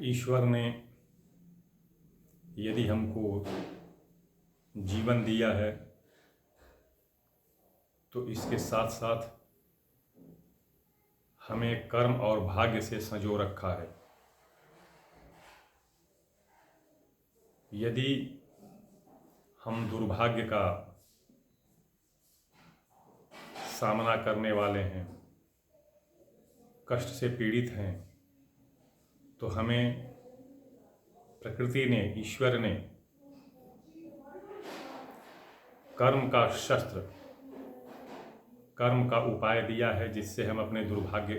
ईश्वर ने यदि हमको जीवन दिया है तो इसके साथ साथ हमें कर्म और भाग्य से संजो रखा है। यदि हम दुर्भाग्य का सामना करने वाले हैं, कष्ट से पीड़ित हैं, तो हमें प्रकृति ने, ईश्वर ने कर्म का शस्त्र, कर्म का उपाय दिया है जिससे हम अपने दुर्भाग्य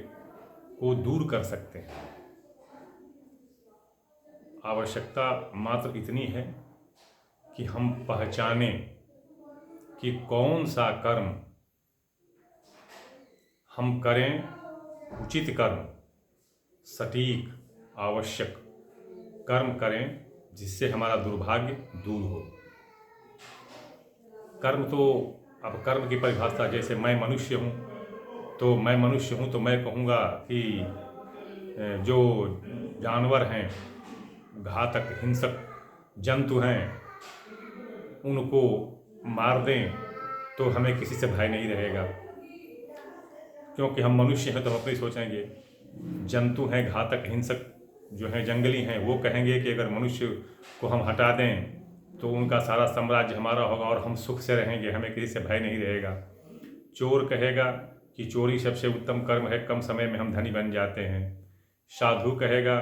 को दूर कर सकते हैं। आवश्यकता मात्र इतनी है कि हम पहचानें कि कौन सा कर्म हम करें, उचित कर्म, सटीक, आवश्यक कर्म करें जिससे हमारा दुर्भाग्य दूर हो। कर्म तो, अब कर्म की परिभाषा, जैसे मैं मनुष्य हूँ तो मैं कहूँगा कि जो जानवर हैं, घातक हिंसक जंतु हैं, उनको मार दें तो हमें किसी से भय नहीं रहेगा, क्योंकि हम मनुष्य हैं तो हम अपनी सोचेंगे। जंतु हैं, घातक हिंसक जो हैं, जंगली हैं, वो कहेंगे कि अगर मनुष्य को हम हटा दें तो उनका सारा साम्राज्य हमारा होगा और हम सुख से रहेंगे, हमें किसी से भय नहीं रहेगा। चोर कहेगा कि चोरी सबसे उत्तम कर्म है, कम समय में हम धनी बन जाते हैं। साधु कहेगा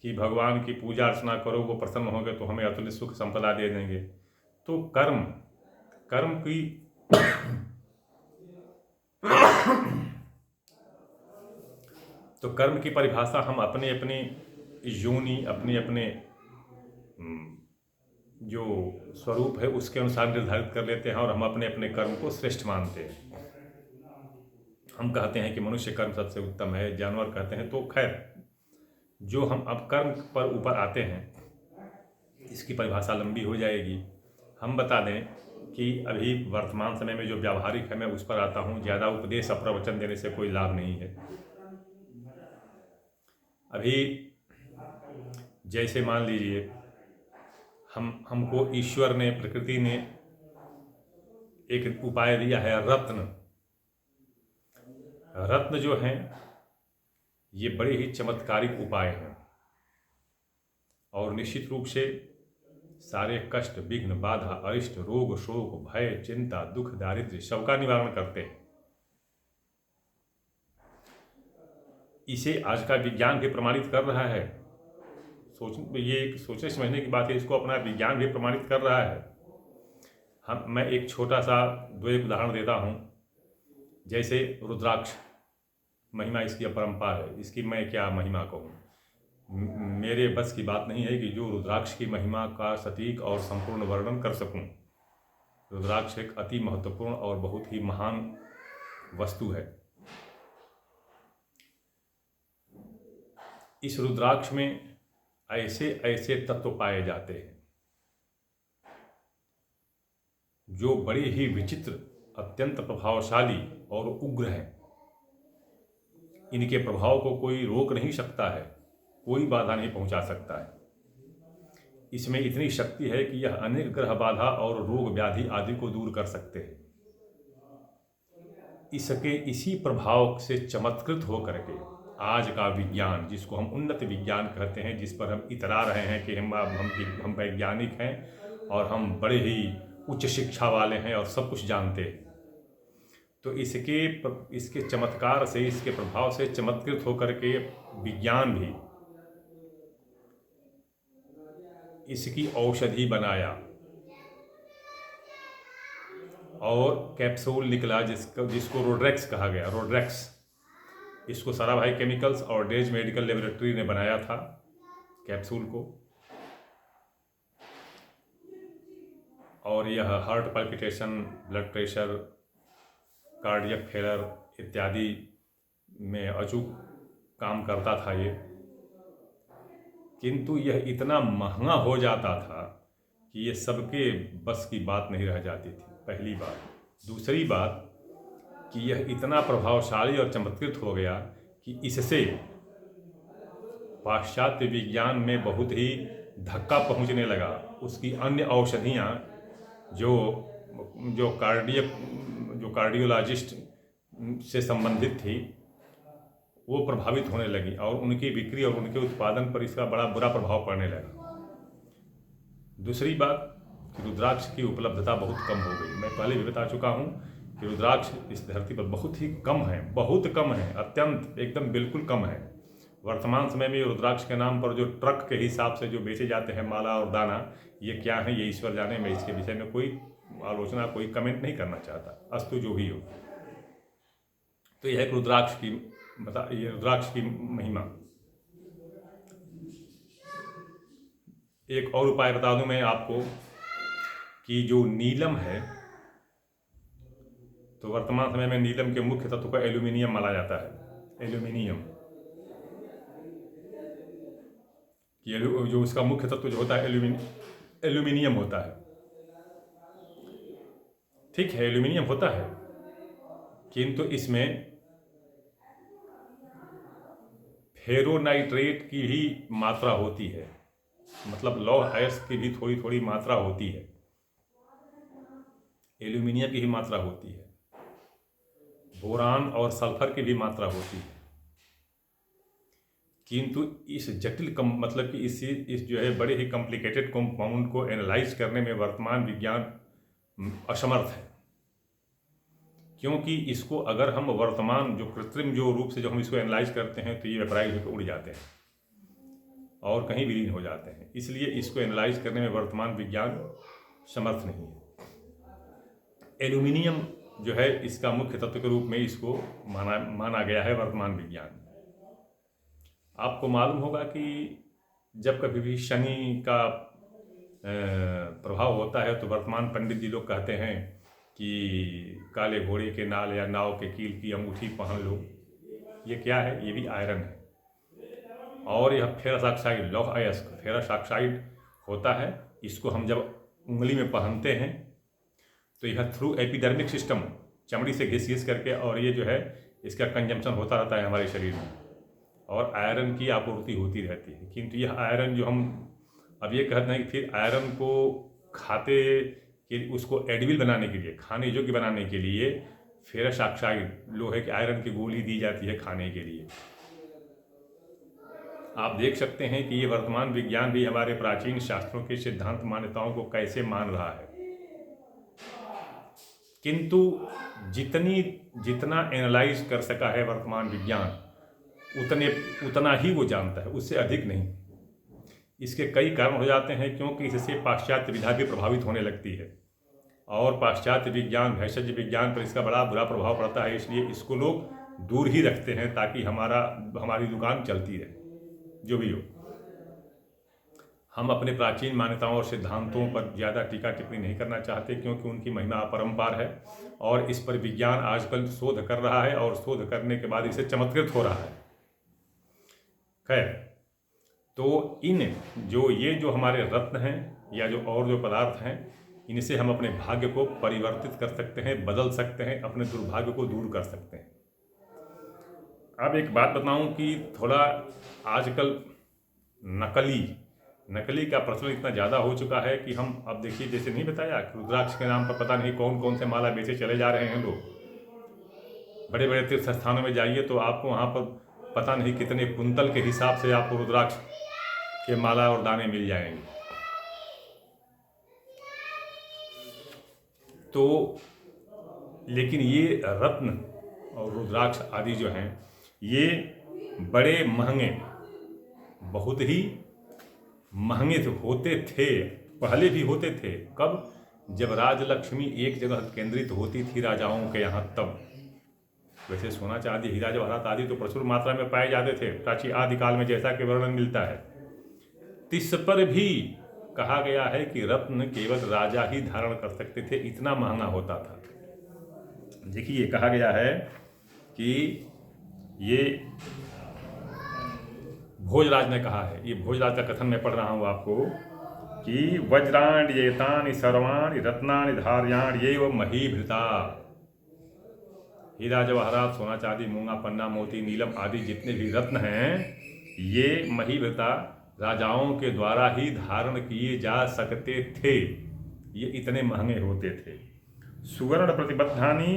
कि भगवान की पूजा अर्चना करो, वो प्रसन्न होंगे तो हमें अतुल्य सुख संपदा दे देंगे। तो कर्म की तो कर्म की परिभाषा हम अपने अपने योनि, अपने अपने जो स्वरूप है उसके अनुसार निर्धारित कर लेते हैं और हम अपने अपने कर्म को श्रेष्ठ मानते हैं। हम कहते हैं कि मनुष्य कर्म सबसे उत्तम है, जानवर कहते हैं। तो खैर, जो हम अब कर्म पर ऊपर आते हैं, इसकी परिभाषा लंबी हो जाएगी। हम बता दें कि अभी वर्तमान समय में जो व्यावहारिक है, मैं उस पर आता हूँ। ज़्यादा उपदेश और प्रवचन देने से कोई लाभ नहीं है। अभी जैसे मान लीजिए हमको ईश्वर ने, प्रकृति ने एक उपाय दिया है, रत्न जो हैं ये बड़े ही चमत्कारिक उपाय हैं और निश्चित रूप से सारे कष्ट, विघ्न, बाधा, अरिष्ट, रोग, शोक, भय, चिंता, दुख, दारिद्र्य सबका निवारण करते हैं। इसे आज का विज्ञान भी प्रमाणित कर रहा है। ये एक सोचने समझने की बात है, इसको अपना विज्ञान भी प्रमाणित कर रहा है। मैं एक छोटा सा एक उदाहरण देता हूँ। जैसे रुद्राक्ष, महिमा इसकी अपरंपार है, इसकी मैं क्या महिमा कहूँ। मेरे बस की बात नहीं है कि जो रुद्राक्ष की महिमा का सटीक और संपूर्ण वर्णन कर सकूं। रुद्राक्ष एक अति महत्वपूर्ण और बहुत ही महान वस्तु है। इस रुद्राक्ष में ऐसे ऐसे तत्व पाए जाते हैं जो बड़े ही विचित्र, अत्यंत प्रभावशाली और उग्र हैं। इनके प्रभाव को कोई रोक नहीं सकता है, कोई बाधा नहीं पहुंचा सकता है। इसमें इतनी शक्ति है कि यह अनेक ग्रह बाधा और रोग व्याधि आदि को दूर कर सकते हैं। इसके इसी प्रभाव से चमत्कृत होकर के आज का विज्ञान, जिसको हम उन्नत विज्ञान कहते हैं, जिस पर हम इतरा रहे हैं कि हम वैज्ञानिक हैं और हम बड़े ही उच्च शिक्षा वाले हैं और सब कुछ जानते हैं, तो इसके चमत्कार से, इसके प्रभाव से चमत्कृत होकर के विज्ञान भी इसकी औषधि बनाया और कैप्सूल निकला जिसको रोड्रेक्स कहा गया। रोड्रेक्स, इसको साराभाई केमिकल्स और डेज मेडिकल लेबोरेटरी ने बनाया था, कैप्सूल को। और यह heart palpitation, blood pressure, cardiac failure इत्यादि में अचूक काम करता था ये। किंतु यह इतना महंगा हो जाता था कि ये सबके बस की बात नहीं रह जाती थी, पहली बात। दूसरी बात कि यह इतना प्रभावशाली और चमत्कृत हो गया कि इससे पाश्चात्य विज्ञान में बहुत ही धक्का पहुंचने लगा। उसकी अन्य औषधियाँ जो जो कार्डियोलॉजिस्ट से संबंधित थी वो प्रभावित होने लगी और उनकी बिक्री और उनके उत्पादन पर इसका बड़ा बुरा प्रभाव पड़ने लगा। दूसरी बात कि रुद्राक्ष की उपलब्धता बहुत कम हो गई। मैं पहले भी बता चुका हूँ कि रुद्राक्ष इस धरती पर बहुत ही कम है, बहुत कम है, अत्यंत एकदम बिल्कुल कम है। वर्तमान समय में रुद्राक्ष के नाम पर जो ट्रक के हिसाब से जो बेचे जाते हैं माला और दाना, ये क्या है ये ईश्वर जाने। मैं इसके विषय में कोई आलोचना, कोई कमेंट नहीं करना चाहता, अस्तु जो भी हो। तो यह एक रुद्राक्ष की ये रुद्राक्ष की महिमा। एक और उपाय बता दूं मैं आपको कि जो नीलम है, तो वर्तमान समय में नीलम के मुख्य तत्व को एल्यूमिनियम माना जाता है। एल्यूमिनियम जो उसका मुख्य तत्व जो होता है एल्यूमिनियम होता है। ठीक है, एल्यूमिनियम होता है, किंतु इसमें फेरोनाइट्रेट की भी मात्रा होती है, मतलब लौह अयस्क की भी थोड़ी थोड़ी मात्रा होती है, एल्यूमिनियम की भी मात्रा होती है, बोरान और सल्फर की भी मात्रा होती है। किंतु इस जटिल मतलब कि इस जो है बड़े ही कॉम्प्लिकेटेड कंपाउंड को एनालाइज करने में वर्तमान विज्ञान असमर्थ है। क्योंकि इसको अगर हम वर्तमान जो कृत्रिम जो रूप से जो हम इसको एनालाइज करते हैं तो ये वेपराइज होकर उड़ जाते हैं और कहीं विलीन हो जाते हैं। इसलिए इसको एनालाइज करने में वर्तमान विज्ञान समर्थ नहीं है। एल्यूमिनियम जो है इसका मुख्य तत्व के रूप में इसको माना गया है वर्तमान विज्ञान। आपको मालूम होगा कि जब कभी भी शनि का प्रभाव होता है तो वर्तमान पंडित जी लोग कहते हैं कि काले घोड़े के नाल या नाव के कील की अंगूठी पहन लो। ये क्या है? ये भी आयरन है और यह फेरस ऑक्साइड, लौह अयस्क फेरस ऑक्साइड होता है। इसको हम जब उंगली में पहनते हैं तो यह थ्रू एपिडर्मिक सिस्टम चमड़ी से घिस करके, और ये जो है इसका कंजम्पशन होता रहता है हमारे शरीर में और आयरन की आपूर्ति होती रहती है। किंतु यह आयरन जो हम अब ये कहते हैं कि फिर आयरन को खाते कि उसको एडिबल बनाने के लिए, खाने योग्य बनाने के लिए फेरस ऑक्साइड, लोहे के आयरन की गोली दी जाती है खाने के लिए। आप देख सकते हैं कि ये वर्तमान विज्ञान भी हमारे प्राचीन शास्त्रों के सिद्धांत मान्यताओं को कैसे मान रहा है। किंतु जितना एनालाइज कर सका है वर्तमान विज्ञान उतना ही वो जानता है, उससे अधिक नहीं। इसके कई कारण हो जाते हैं, क्योंकि इससे पाश्चात्य विधा भी प्रभावित होने लगती है और पाश्चात्य विज्ञान, भेषज विज्ञान पर इसका बड़ा बुरा प्रभाव पड़ता है। इसलिए इसको लोग दूर ही रखते हैं ताकि हमारी दुकान चलती रहे। जो भी हो, हम अपने प्राचीन मान्यताओं और सिद्धांतों पर ज़्यादा टीका टिप्पणी नहीं करना चाहते, क्योंकि उनकी महिमा अपरंपार है और इस पर विज्ञान आजकल शोध कर रहा है और शोध करने के बाद इसे चमत्कृत हो रहा है। खैर, तो ये जो हमारे रत्न हैं या जो और जो पदार्थ हैं, इनसे हम अपने भाग्य को परिवर्तित कर सकते हैं, बदल सकते हैं, अपने दुर्भाग्य को दूर कर सकते हैं। अब एक बात बताऊं कि थोड़ा आजकल नकली का प्रचलन इतना ज़्यादा हो चुका है कि हम अब देखिए, जैसे नहीं बताया रुद्राक्ष के नाम पर पता नहीं कौन कौन से माला बेचे चले जा रहे हैं लोग। बड़े बड़े तीर्थ स्थानों में जाइए तो आपको वहाँ पर पता नहीं कितने कुंतल के हिसाब से आपको रुद्राक्ष के माला और दाने मिल जाएंगे। तो लेकिन ये रत्न और रुद्राक्ष आदि जो हैं, ये बड़े महंगे, बहुत ही महंगे होते थे, पहले भी होते थे। कब? जब राजलक्ष्मी एक जगह केंद्रित होती थी राजाओं के यहाँ, तब। वैसे सोना चांदी हीरा जवाहरात आदि तो प्रचुर मात्रा में पाए जाते थे प्राचीन आदिकाल में, जैसा कि वर्णन मिलता है। तिस पर भी कहा गया है कि रत्न केवल राजा ही धारण कर सकते थे, इतना महंगा होता था। देखिए, कहा गया है कि ये भोजराज ने कहा है, ये भोजराज का कथन मैं पढ़ रहा हूँ आपको कि वज्राण्येतानि सर्वाणि रत्नानि धार्याण्येव महीभृता। हीरा जवाहरात, सोना चांदी, मूंगा पन्ना, मोती, नीलम आदि जितने भी रत्न हैं, ये महिव्रता राजाओं के द्वारा ही धारण किए जा सकते थे, ये इतने महंगे होते थे। सुवर्ण प्रतिबद्धानी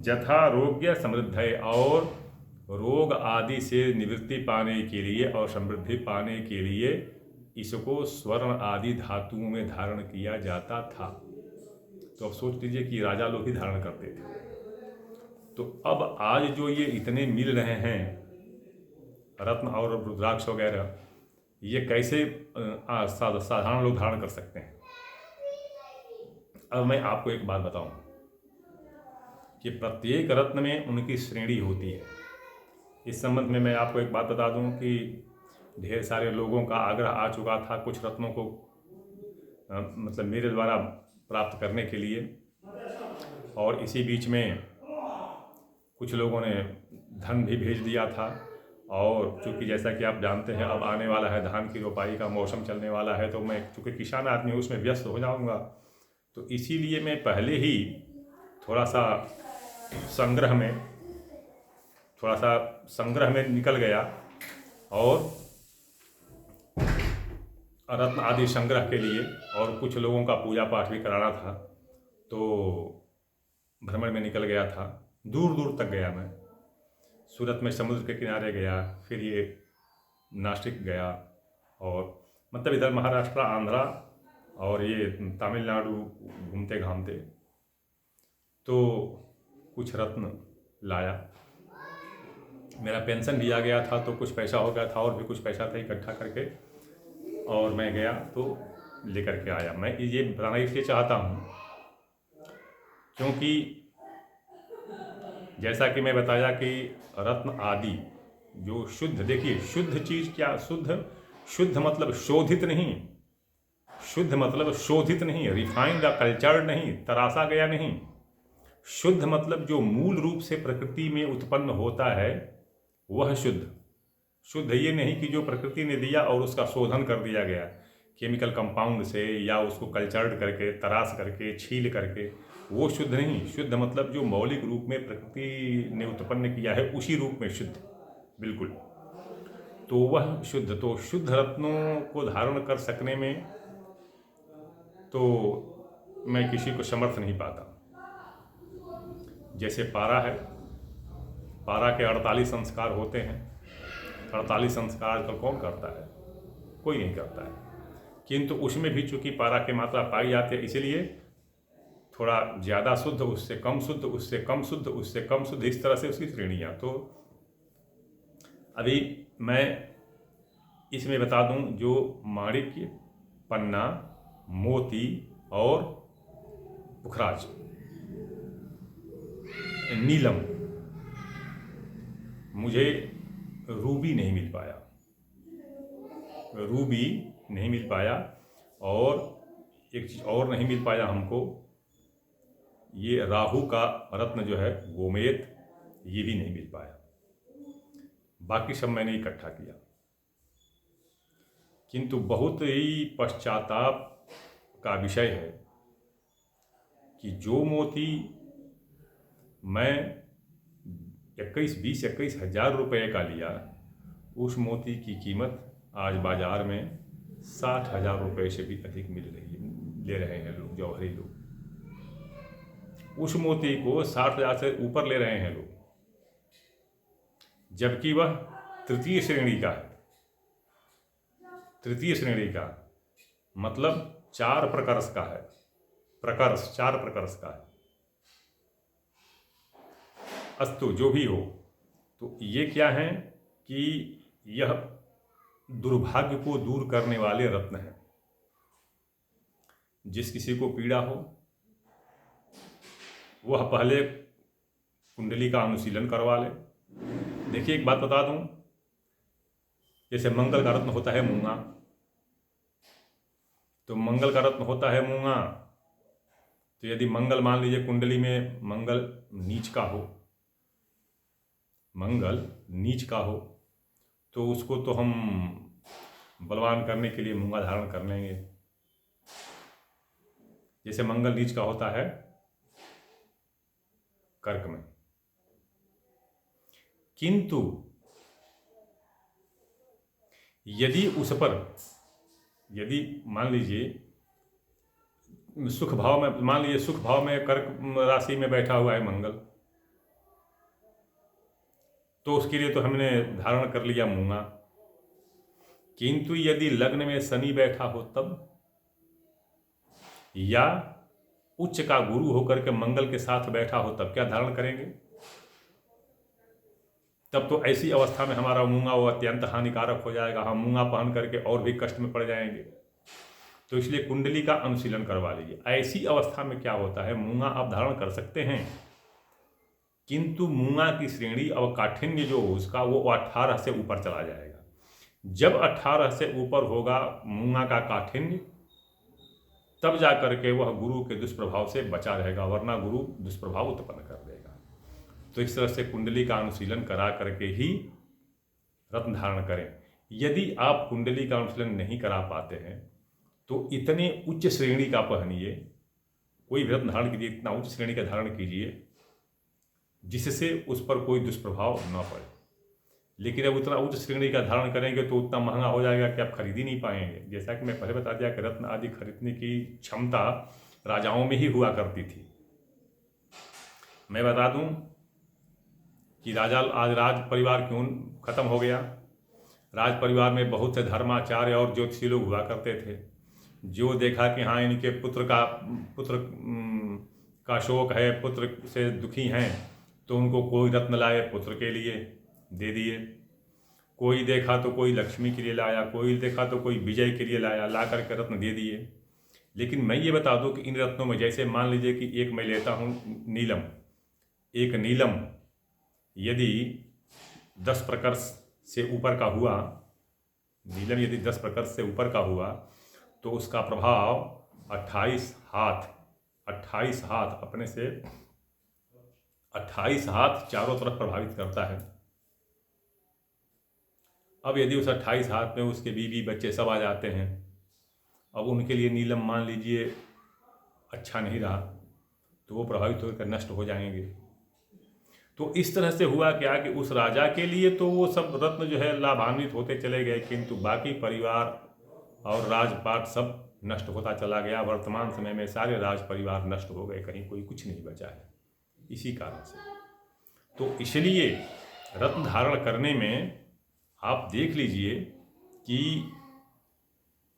जथारोग्य समृद्धय, और रोग आदि से निवृत्ति पाने के लिए और समृद्धि पाने के लिए इसको स्वर्ण आदि धातुओं में धारण किया जाता था। तो अब सोच लीजिए कि राजा लोग ही धारण करते थे। तो अब आज जो ये इतने मिल रहे हैं रत्न और रुद्राक्ष वगैरह, ये कैसे साधारण लोग धारण कर सकते हैं? अब मैं आपको एक बात बताऊं कि प्रत्येक रत्न में उनकी श्रेणी होती है। इस संबंध में मैं आपको एक बात बता दूं कि ढेर सारे लोगों का आग्रह आ चुका था कुछ रत्नों को मतलब मेरे द्वारा प्राप्त करने के लिए, और इसी बीच में कुछ लोगों ने धन भी भेज दिया था। और चूँकि जैसा कि आप जानते हैं अब आने वाला है धान की रोपाई का मौसम चलने वाला है, तो मैं चूँकि किसान आदमी हूँ उसमें व्यस्त हो जाऊँगा, तो इसीलिए मैं पहले ही थोड़ा सा संग्रह में निकल गया और रत्न आदि संग्रह के लिए, और कुछ लोगों का पूजा पाठ भी कराना था, तो भ्रमण में निकल गया था। दूर दूर तक गया मैं, सूरत में समुद्र के किनारे गया, फिर ये नासिक गया, और मतलब इधर महाराष्ट्र, आंध्रा और ये तमिलनाडु घूमते घामते तो कुछ रत्न लाया। मेरा पेंशन भी आ गया था तो कुछ पैसा हो गया था, और भी कुछ पैसा था इकट्ठा करके, और मैं गया तो लेकर के आया। मैं ये बताना इसलिए चाहता हूँ क्योंकि जैसा कि मैं बताया कि रत्न आदि जो शुद्ध, देखिए शुद्ध चीज़ क्या, शुद्ध मतलब शोधित नहीं, शुद्ध मतलब शोधित नहीं, रिफाइंड या कल्चर्ड नहीं, तराशा गया नहीं। शुद्ध मतलब जो मूल रूप से प्रकृति में उत्पन्न होता है वह शुद्ध। शुद्ध ये नहीं कि जो प्रकृति ने दिया और उसका शोधन कर दिया गया केमिकल कंपाउंड से, या उसको कल्चर्ड करके, तराश करके, छील करके, वो शुद्ध नहीं। शुद्ध मतलब जो मौलिक रूप में प्रकृति ने उत्पन्न किया है उसी रूप में शुद्ध, बिल्कुल, तो वह शुद्ध। तो शुद्ध रत्नों को धारण कर सकने में तो मैं किसी को समर्थ नहीं पाता। जैसे पारा है, पारा के 48 संस्कार होते हैं। 48 संस्कार का कौन करता है? कोई नहीं करता है, किंतु उसमें भी चूंकि पारा की मात्रा पाई जाती है, इसलिए थोड़ा ज़्यादा शुद्ध, उससे कम शुद्ध, उससे कम शुद्ध, उससे कम शुद्ध, इस तरह से उसकी श्रेणियाँ। तो अभी मैं इसमें बता दूं, जो माणिक्य, पन्ना, मोती और पुखराज, नीलम, मुझे रूबी नहीं मिल पाया, रूबी नहीं मिल पाया, और एक चीज़ और नहीं मिल पाया हमको, ये राहु का रत्न जो है गोमेद, ये भी नहीं मिल पाया। बाकी सब मैंने इकट्ठा किया, किंतु बहुत ही पश्चाताप का विषय है कि जो मोती मैं 21 हज़ार रुपये का लिया, उस मोती की कीमत आज बाज़ार में 60,000 रुपये से भी अधिक मिल रही है, ले रहे हैं लोग, जौहरी लोग। उस मोती को 60,000 से ऊपर ले रहे हैं लोग, जबकि वह तृतीय श्रेणी का है। तृतीय श्रेणी का मतलब 4 प्रकर्ष का है, प्रकर्ष 4 प्रकर्ष का है। अस्तु, जो भी हो, तो ये क्या है कि यह दुर्भाग्य को दूर करने वाले रत्न हैं। जिस किसी को पीड़ा हो वह पहले कुंडली का अनुशीलन करवा ले। देखिए एक बात बता दूं, जैसे मंगल का रत्न होता है मूंगा, तो मंगल का रत्न होता है मूंगा, तो यदि मंगल, मान लीजिए कुंडली में मंगल नीच का हो, मंगल नीच का हो, तो उसको तो हम बलवान करने के लिए मूंगा धारण कर लेंगे। जैसे मंगल नीच का होता है कर्क में, किंतु यदि उस पर, यदि मान लीजिए सुख भाव में, मान लीजिए सुख भाव में कर्क राशि में बैठा हुआ है मंगल, तो उसके लिए तो हमने धारण कर लिया मूंगा। किंतु यदि लग्न में शनि बैठा हो तब, या उच्च का गुरु होकर के मंगल के साथ बैठा हो तब क्या धारण करेंगे? तब तो ऐसी अवस्था में हमारा मूंगा वो अत्यंत हानिकारक हो जाएगा, हम मूंगा पहन करके और भी कष्ट में पड़ जाएंगे। तो इसलिए कुंडली का अनुशीलन करवा लीजिए। ऐसी अवस्था में क्या होता है, मूंगा आप धारण कर सकते हैं, किंतु मूंगा की श्रेणी और काठिन्य जो उसका वो 18 से ऊपर चला जाएगा। जब 18 से ऊपर होगा मूंगा का काठिन्य, तब जा करके वह गुरु के दुष्प्रभाव से बचा रहेगा, वरना गुरु दुष्प्रभाव उत्पन्न कर देगा। तो इस तरह से कुंडली का अनुशीलन करा करके ही रत्न धारण करें। यदि आप कुंडली का अनुशीलन नहीं करा पाते हैं तो इतने उच्च श्रेणी का पहनिए, कोई भी रत्न धारण कीजिए, इतना उच्च श्रेणी का धारण कीजिए जिससे उस पर कोई दुष्प्रभाव न पड़े। लेकिन अब उतना उच्च श्रेणी का धारण करेंगे तो उतना महंगा हो जाएगा कि आप खरीद ही नहीं पाएंगे। जैसा कि मैं पहले बता दिया कि रत्न आदि खरीदने की क्षमता राजाओं में ही हुआ करती थी। मैं बता दूं कि आज राज परिवार क्यों खत्म हो गया। राज परिवार में बहुत से धर्माचार्य और ज्योतिषी लोग हुआ करते थे, जो देखा कि हाँ इनके पुत्र का शोक है, पुत्र से दुखी हैं, तो उनको कोई रत्न लाए पुत्र के लिए दे दिए। कोई देखा तो कोई लक्ष्मी के लिए लाया, कोई देखा तो कोई विजय के लिए लाया, ला करके रत्न दे दिए। लेकिन मैं ये बता दूं कि इन रत्नों में, जैसे मान लीजिए कि एक मैं लेता हूँ नीलम, एक नीलम यदि 10 प्रकर्ष से ऊपर का हुआ, नीलम यदि 10 प्रकर्ष से ऊपर का हुआ तो उसका प्रभाव 28 हाथ अपने से 28 हाथ चारों तरफ प्रभावित करता है। अब यदि उस 28 हाथ में उसके बीवी बच्चे सब आ जाते हैं, अब उनके लिए नीलम मान लीजिए अच्छा नहीं रहा, तो वो प्रभावित होकर नष्ट हो जाएंगे। तो इस तरह से हुआ क्या कि उस राजा के लिए तो वो सब रत्न जो है लाभान्वित होते चले गए, किंतु बाकी परिवार और राजपाट सब नष्ट होता चला गया। वर्तमान समय में सारे राज परिवार नष्ट हो गए, कहीं कोई कुछ नहीं बचा है इसी कारण से। तो इसलिए रत्न धारण करने में आप देख लीजिए कि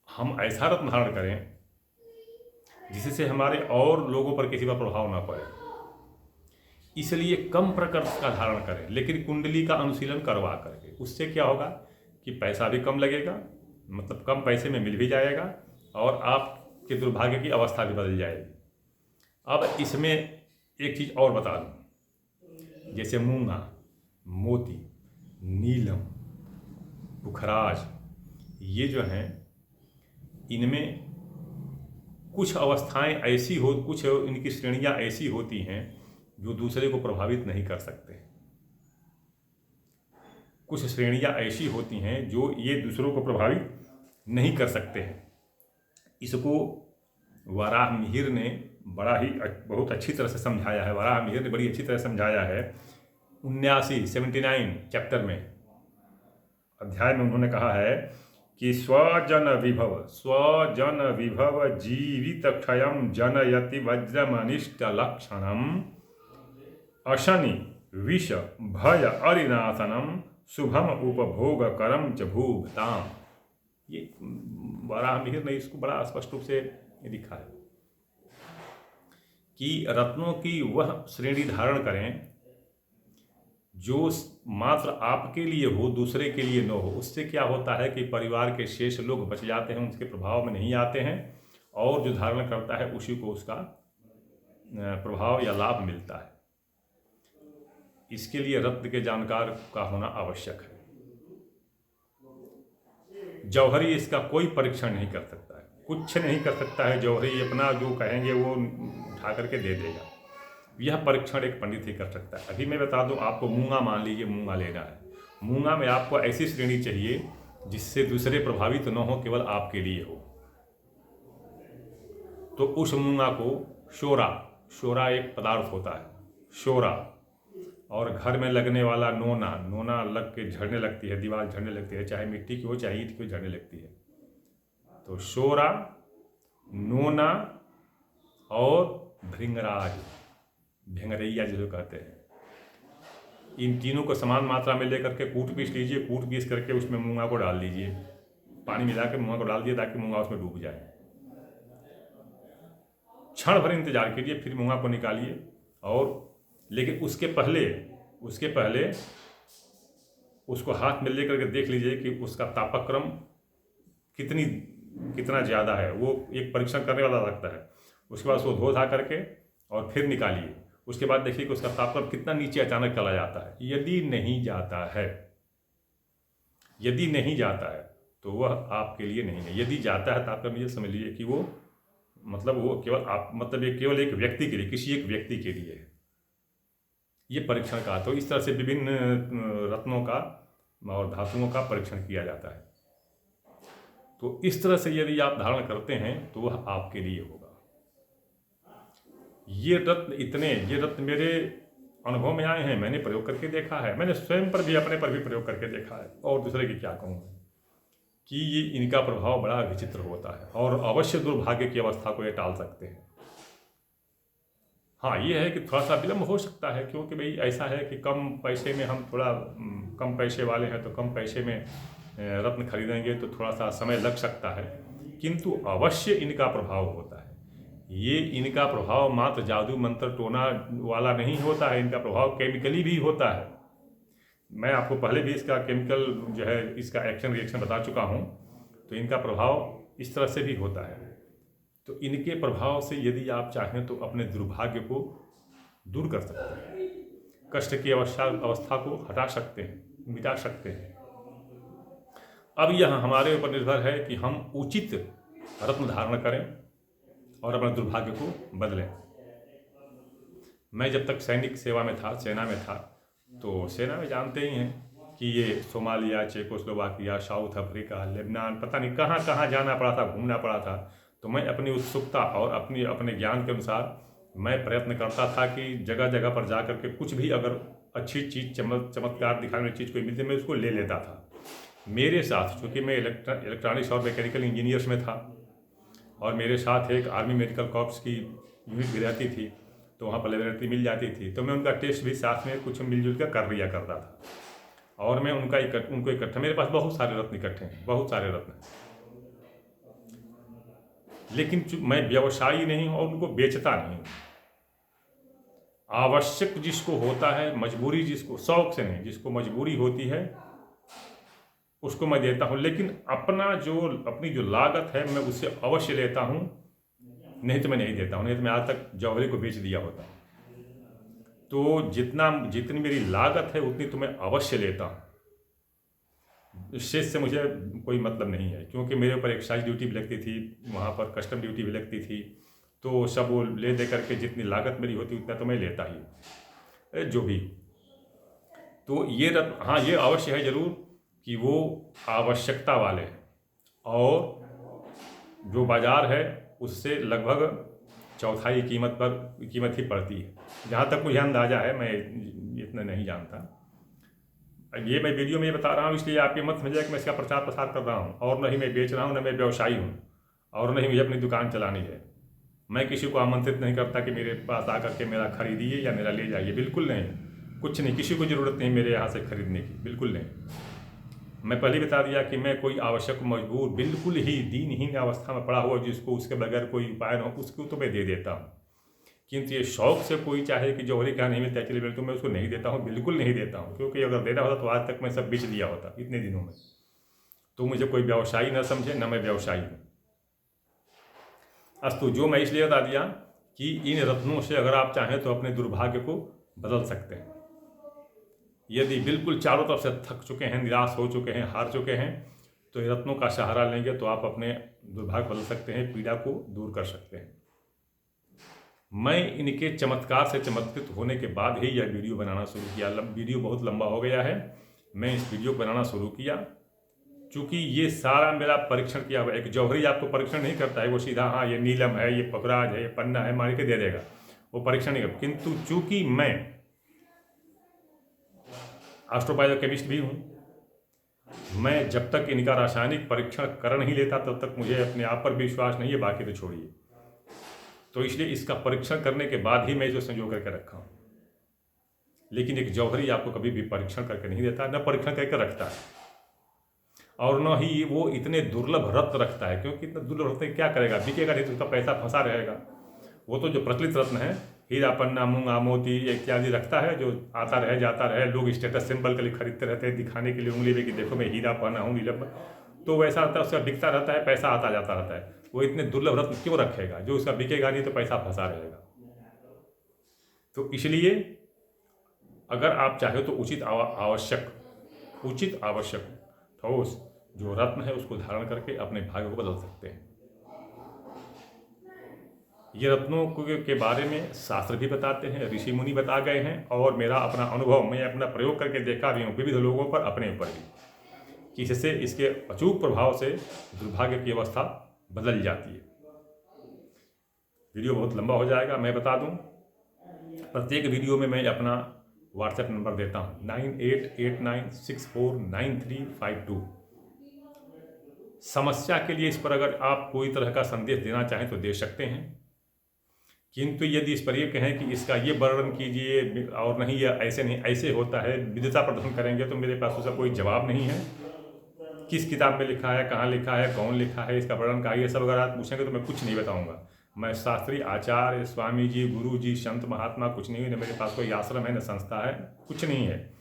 हम ऐसा रत्न धारण करें जिससे हमारे और लोगों पर किसी का प्रभाव ना पड़े। इसलिए कम प्रकर्ष का धारण करें, लेकिन कुंडली का अनुशीलन करवा करके। उससे क्या होगा कि पैसा भी कम लगेगा, मतलब कम पैसे में मिल भी जाएगा, और आपके दुर्भाग्य की अवस्था भी बदल जाएगी। अब इसमें एक चीज़ और बता दूँ, जैसे मूंगा, मोती, नीलम, पुखराज, ये जो हैं इनमें कुछ अवस्थाएं ऐसी हो, कुछ इनकी श्रेणियां ऐसी होती हैं जो दूसरे को प्रभावित नहीं कर सकते। कुछ श्रेणियां ऐसी होती हैं जो ये दूसरों को प्रभावित नहीं कर सकते हैं। इसको वराह मिहिर ने बहुत अच्छी तरह से समझाया है। वराह मिहिर ने बड़ी अच्छी तरह समझाया है 79 चैप्टर में, अध्याय में उन्होंने कहा है कि स्वजन विभव जीवित क्षयम जनयति वज्रमनिष्ट लक्षणम अशनि विष भय अरिनाशनम शुभम उपभोग करम च भूभताम। ये वराह मिहिर ने इसको बड़ा स्पष्ट रूप से लिखा है कि रत्नों की वह श्रेणी धारण करें जो मात्र आपके लिए हो, दूसरे के लिए न हो। उससे क्या होता है कि परिवार के शेष लोग बच जाते हैं, उसके प्रभाव में नहीं आते हैं, और जो धारण करता है उसी को उसका प्रभाव या लाभ मिलता है। इसके लिए रत्न के जानकार का होना आवश्यक है। जौहरी इसका कोई परीक्षण नहीं कर सकता है, कुछ नहीं कर सकता है। जौहरी अपना जो कहेंगे वो उठा करके दे देगा। यह परीक्षण एक पंडित ही कर सकता है। अभी मैं बता दूं, आपको मूंगा, मान लीजिए मूंगा लेना है। मूंगा में आपको ऐसी श्रेणी चाहिए जिससे दूसरे प्रभावित न हो, केवल आपके लिए हो। तो उस मूंगा को शोरा एक पदार्थ होता है, शोरा, और घर में लगने वाला नोना, नोना लग के झड़ने लगती है, दीवार झड़ने लगती है, चाहे मिट्टी की हो चाहे ईंट की हो, झड़ने लगती है। तो शोरा, नोना और भृंगराज, भेंगरैया जिसे कहते हैं, इन तीनों को समान मात्रा में लेकर के कूट पीस लीजिए। कूट पीस करके उसमें मूंगा को डाल दीजिए, पानी मिला के मूंगा को डाल दिए ताकि मूंगा उसमें डूब जाए। क्षण भर इंतजार कीजिए, फिर मूंगा को निकालिए। और लेकिन उसके पहले उसको हाथ में लेकर के देख लीजिए कि उसका तापक्रम कितना ज़्यादा है। वो एक परीक्षण करने वाला लगता है। उसके बाद उसको धो धा करके और फिर निकालिए। उसके बाद देखिए कि उसका तापक्रम कितना नीचे अचानक चला जाता है। यदि नहीं जाता है तो वह आपके लिए नहीं है। यदि जाता है तो आप ये समझ लीजिए कि वो केवल ये केवल एक व्यक्ति के लिए, किसी एक व्यक्ति के लिए है। ये परीक्षण का तो इस तरह से विभिन्न रत्नों का और धातुओं का परीक्षण किया जाता है। तो इस तरह से यदि आप धारण करते हैं तो वह आपके लिए होगा। ये रत्न मेरे अनुभव में आए हैं, मैंने प्रयोग करके देखा है, मैंने स्वयं पर भी, अपने पर भी प्रयोग करके देखा है। और दूसरे की क्या कहूँ कि ये इनका प्रभाव बड़ा विचित्र होता है और अवश्य दुर्भाग्य की अवस्था को ये टाल सकते हैं। हाँ, ये है कि थोड़ा सा विलम्ब हो सकता है, क्योंकि भाई ऐसा है कि कम पैसे में हम थोड़ा कम पैसे वाले हैं तो कम पैसे में रत्न खरीदेंगे तो थोड़ा सा समय लग सकता है, किंतु अवश्य इनका प्रभाव होता है। ये इनका प्रभाव मात्र जादू मंत्र टोना वाला नहीं होता है, इनका प्रभाव केमिकली भी होता है। मैं आपको पहले भी इसका केमिकल जो है इसका एक्शन रिएक्शन बता चुका हूँ। तो इनका प्रभाव इस तरह से भी होता है। तो इनके प्रभाव से यदि आप चाहें तो अपने दुर्भाग्य को दूर कर सकते हैं, कष्ट की अवस्था को हटा सकते हैं, मिटा सकते हैं। अब यह हमारे ऊपर निर्भर है कि हम उचित रत्न धारण करें और अपने दुर्भाग्य को बदलें। मैं जब तक सैनिक सेवा में था, सेना में था, तो सेना में जानते ही हैं कि ये Somalia, Czechoslovakia, south Africa, Lebanon, पता नहीं कहाँ कहाँ जाना पड़ा था, घूमना पड़ा था। तो मैं अपनी उत्सुकता और अपने ज्ञान के अनुसार मैं प्रयत्न करता था कि जगह जगह पर जा करके कुछ भी अगर अच्छी चीज़ चमत्कार दिखाने वाली चीज़ कोई मिलती मैं उसको ले लेता था। मेरे साथ, चूँकि मैं इलेक्ट्रॉनिक्स और मैकेनिकल इंजीनियर्स में था और मेरे साथ एक आर्मी मेडिकल कॉर्प्स की यूनिट भी रहती थी, तो वहाँ पर लेबोरेटरी मिल जाती थी, तो मैं उनका टेस्ट भी साथ में कुछ मिलजुल कर लिया करता था। और मैं उनको इकट्ठा, मेरे पास बहुत सारे रत्न इकट्ठे हैं, बहुत सारे रत्न, लेकिन मैं व्यवसायी नहीं हूँ और उनको बेचता नहीं हूँ। आवश्यक जिसको होता है, मजबूरी जिसको, शौक से नहीं, जिसको मजबूरी होती है उसको मैं देता हूँ। लेकिन अपनी जो लागत है मैं उससे अवश्य लेता हूँ, नहीं तो मैं नहीं देता हूँ। नहीं तो मैं आज तक जौहरी को बेच दिया होता। तो जितनी मेरी लागत है उतनी तो मैं अवश्य लेता हूँ। शेष से मुझे कोई मतलब नहीं है, क्योंकि मेरे ऊपर एक्साइज ड्यूटी भी लगती थी, वहाँ पर कस्टम ड्यूटी भी लगती थी। तो सब वो ले दे करके जितनी लागत मेरी होती उतना तो मैं लेता ही, जो भी। तो ये रत्न, हाँ, ये अवश्य है जरूर कि वो आवश्यकता वाले हैं और जो बाज़ार है उससे लगभग चौथाई कीमत ही पड़ती है, जहाँ तक मुझे अंदाज़ा है। मैं इतना नहीं जानता। ये मैं वीडियो में ये बता रहा हूँ इसलिए आपके मत समझिए कि मैं इसका प्रचार प्रसार कर रहा हूँ, और न ही मैं बेच रहा हूँ, न मैं व्यवसायी हूँ, और न ही मुझे अपनी दुकान चलानी है। मैं किसी को आमंत्रित नहीं करता कि मेरे पास आकर के मेरा खरीदिए या मेरा ले जाइए, बिल्कुल नहीं, कुछ नहीं, किसी को ज़रूरत नहीं मेरे यहाँ से खरीदने की, बिल्कुल नहीं। मैं पहले बता दिया कि मैं कोई आवश्यक, मजबूर, बिल्कुल ही दीनहीन अवस्था में पड़ा हुआ जिसको उसके बगैर कोई उपाय न हो उसको तो मैं दे देता हूँ। किंतु ये शौक से कोई चाहे कि जौहरी का नहीं मिलता चलिए तो मैं उसको नहीं देता हूँ, बिल्कुल नहीं देता हूँ। क्योंकि अगर देना होता तो आज तक मैं सब बेच दिया होता इतने दिनों में। तो मुझे कोई व्यवसायी न समझे, न मैं व्यवसायी हूँ। अस्तु, जो मैं इसलिए बता दिया कि इन रत्नों से अगर आप चाहें तो अपने दुर्भाग्य को बदल सकते हैं। यदि बिल्कुल चारों तरफ से थक चुके हैं, निराश हो चुके हैं, हार चुके हैं, तो इन रत्नों का सहारा लेंगे तो आप अपने दुर्भाग्य बदल सकते हैं, पीड़ा को दूर कर सकते हैं। मैं इनके चमत्कार से चमत्कृत होने के बाद ही यह वीडियो बनाना शुरू किया। वीडियो बहुत लंबा हो गया है, मैं इस वीडियो को बनाना शुरू किया चूँकि ये सारा मेरा परीक्षण किया हुआ। एक जौहरी आपको परीक्षण नहीं करता है, वो सीधा हाँ ये नीलम है, ये पखराज है, ये पन्ना है मार के दे देगा, वो परीक्षण नहीं करता। किंतु चूँकि मैं एस्ट्रोबायोकेमिस्ट भी हूँ। मैं जब तक इनका रासायनिक परीक्षण कर नहीं लेता तब तक मुझे अपने आप पर विश्वास नहीं है, बाकी तो छोड़िए। तो इसलिए इसका परीक्षण करने के बाद ही मैं इसे संजो करके रखा हूँ। लेकिन एक जौहरी आपको कभी भी परीक्षण करके नहीं देता, न परीक्षण करके रखता है, और न ही वो इतने दुर्लभ रत्न रखता है, क्योंकि इतना दुर्लभ रत्न क्या करेगा, बिकेगा नहीं तो उसका पैसा फंसा रहेगा। वो तो जो प्रचलित रत्न है, हीरा पन्ना मूंगा मोती इत्यादि रखता है, जो आता रहे जाता रहे, लोग स्टेटस सिंबल के लिए खरीदते रहते हैं, दिखाने के लिए उंगली में कि देखो मैं हीरा पहना हूँ नीलम, तो वैसा रहता है, उसका बिकता रहता है, पैसा आता जाता रहता है। वो इतने दुर्लभ रत्न क्यों रखेगा जो उसका बिकेगा नहीं तो पैसा फंसा रहेगा। तो इसलिए अगर आप चाहे तो उचित आवश्यक ठोस जो रत्न है उसको धारण करके अपने भाग्य को बदल सकते हैं। ये रत्नों के बारे में शास्त्र भी बताते हैं, ऋषि मुनि बता गए हैं, और मेरा अपना अनुभव, मैं अपना प्रयोग करके देखा भी हूँ विविध लोगों पर, अपने ऊपर भी, कि इससे इसके अचूक प्रभाव से दुर्भाग्य की अवस्था बदल जाती है। वीडियो बहुत लंबा हो जाएगा, मैं बता दूं, प्रत्येक वीडियो में मैं अपना व्हाट्सएप नंबर देता हूँ 9889649352। समस्या के लिए इस पर अगर आप कोई तरह का संदेश देना चाहें तो दे सकते हैं, किंतु यदि इस पर ये कहें कि इसका ये वर्णन कीजिए और नहीं, या ऐसे नहीं ऐसे होता है, विद्वता प्रदर्शन करेंगे, तो मेरे पास उसका कोई जवाब नहीं है। किस किताब में लिखा है, कहाँ लिखा है, कौन लिखा है, इसका वर्णन कहा, ये सब अगर आप पूछेंगे तो मैं कुछ नहीं बताऊंगा। मैं शास्त्री, आचार्य, स्वामी जी, गुरु जी, संत महात्मा कुछ नहीं है, न मेरे पास कोई आश्रम है, न संस्था है, कुछ नहीं है।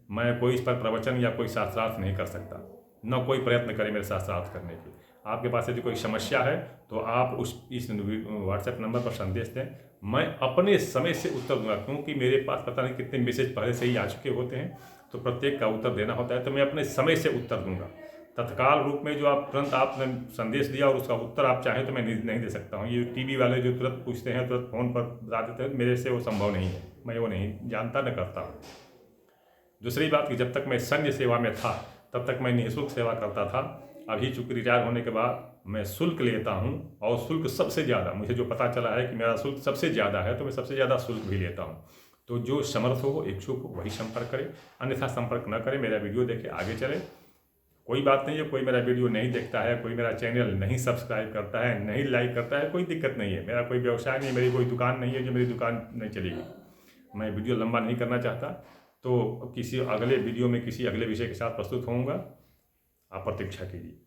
मैं कोई इस पर प्रवचन या कोई शास्त्रार्थ नहीं कर सकता, न कोई प्रयत्न करे मेरे शास्त्रार्थ करने की। आपके पास यदि कोई समस्या है तो आप इस व्हाट्सएप नंबर पर संदेश दें, मैं अपने समय से उत्तर दूंगा, क्योंकि मेरे पास पता नहीं कितने मैसेज पहले से ही आ चुके होते हैं, तो प्रत्येक का उत्तर देना होता है, तो मैं अपने समय से उत्तर दूंगा। तत्काल रूप में जो आप तुरंत आपने संदेश दिया और उसका उत्तर आप चाहें तो मैं नहीं दे सकता हूँ। ये टीवी वाले जो तुरंत पूछते हैं, तुरंत फ़ोन पर बता देते हैं, मेरे से वो संभव नहीं है, मैं वो नहीं जानता, न करता हूँ। दूसरी बात कि जब तक मैं सैन्य सेवा में था तब तक मैं निःशुल्क सेवा करता था। अभी चूँकि रिटायर होने के बाद मैं शुल्क लेता हूँ, और शुल्क सबसे ज़्यादा, मुझे जो पता चला है कि मेरा शुल्क सबसे ज़्यादा है, तो मैं सबसे ज़्यादा शुल्क भी लेता हूँ। तो जो समर्थ हो, इच्छुक हो, वही संपर्क करे, अन्यथा संपर्क न करे, मेरा वीडियो देखे आगे चले। कोई बात नहीं है, कोई मेरा वीडियो नहीं देखता है, कोई मेरा चैनल नहीं सब्सक्राइब करता है, नहीं लाइक करता है, कोई दिक्कत नहीं है। मेरा कोई व्यवसाय नहीं, मेरी कोई दुकान नहीं है जो मेरी दुकान नहीं चलेगी। मैं वीडियो लंबा नहीं करना चाहता, तो किसी अगले वीडियो में किसी अगले विषय के साथ प्रस्तुत होऊंगा, आप प्रतीक्षा कीजिए।